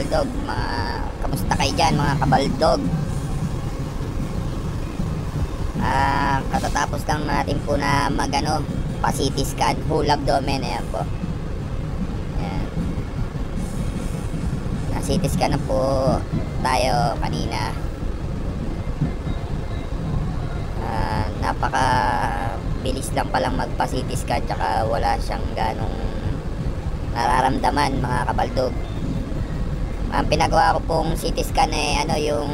kabaldog, kamusta kayo dyan mga kabaldog? Katatapos lang natin po na pa-CT scan, whole abdomen. Ayan po. Ayan. Na-CT scan na po tayo kanina. Napaka bilis lang palang magpa-CT scan, tsaka wala siyang ganong nararamdaman mga kabaldog. Ang pinagawa ko pong CT scan yung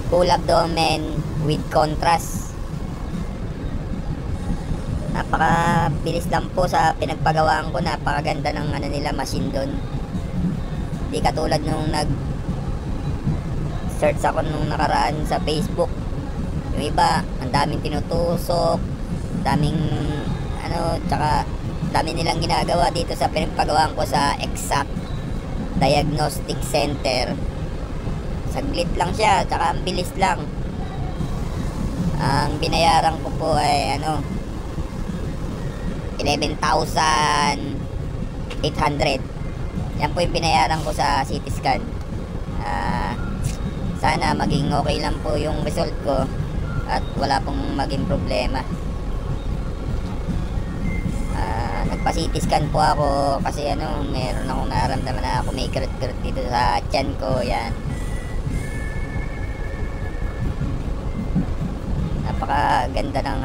full abdomen with contrast. Napaka bilis lang po sa pinagpagawaan ko. Napakaganda ng nila machine doon. Di katulad nung search ako nung nakaraan sa Facebook. Yung iba, ang daming tinutusok, daming tsaka dami nilang ginagawa dito sa pinagpagawaan ko sa Exact Diagnostic Center. Saglit lang siya, tsaka ang bilis lang. Ang binayaran ko po ay 11,800. Yan po yung binayaran ko sa CT scan. Sana maging okay lang po yung result ko at wala pong maging problema. Nagpa-CT scan po ako kasi meron akong nararamdaman na kumikirot-kirot dito sa tiyan ko. Yan. Napakaganda ng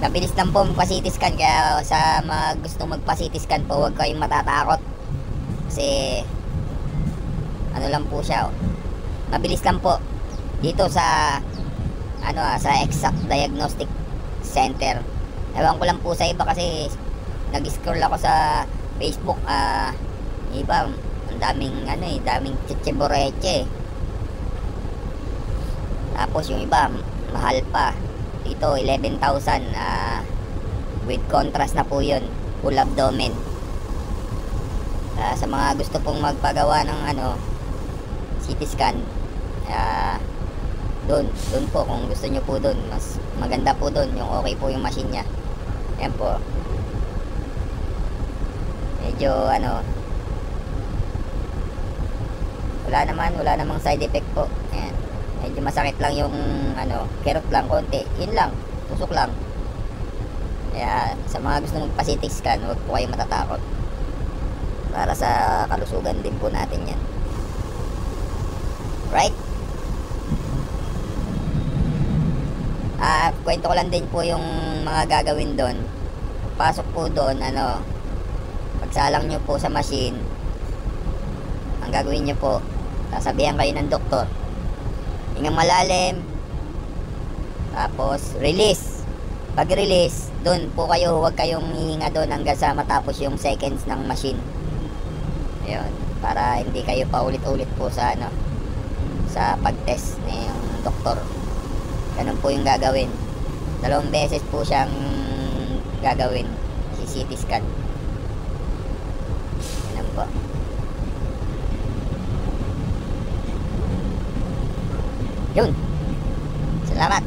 Nabilis lang po magpa-CT scan, kaya sa mga gusto magpa-CT scan po, huwag kayong matatakot. Kasi lang po siya. Mabilis lang po dito sa sa Exact Diagnostic Center. Ewan ko lang po sa iba kasi nag-scroll ako sa Facebook. Iba, ang daming daming chichiboreche. Tapos yung iba, mahal pa. Ito 11,000 with contrast na po yun, full abdomen. Sa mga gusto pong magpagawa ng CT scan, doon po kung gusto nyo po doon, mas maganda po doon, yung okay po yung machine nya. Ayan po, medyo wala namang side effect po. Ayan, medyo masakit lang yung kirot lang konti, yun lang, tusok lang. Kaya sa mga gusto magpa-CT scan, huwag po kayong matatakot, para sa kalusugan din po natin yan, right? Kwento ko lang din po yung mga gagawin doon. Pasok po doon, pagsalang nyo po sa machine, ang gagawin nyo po, sasabihan kayo ng doktor, hingang malalim, tapos release. Pag release, doon po kayo, huwag kayong hihinga doon hanggang sa matapos yung seconds ng machine. Ayun, para hindi kayo paulit-ulit po sa sa pag-test ng doktor. Ganun po yung gagawin. 2 beses po siyang gagawin, si CT scan. Ganun po. Yun. Salamat.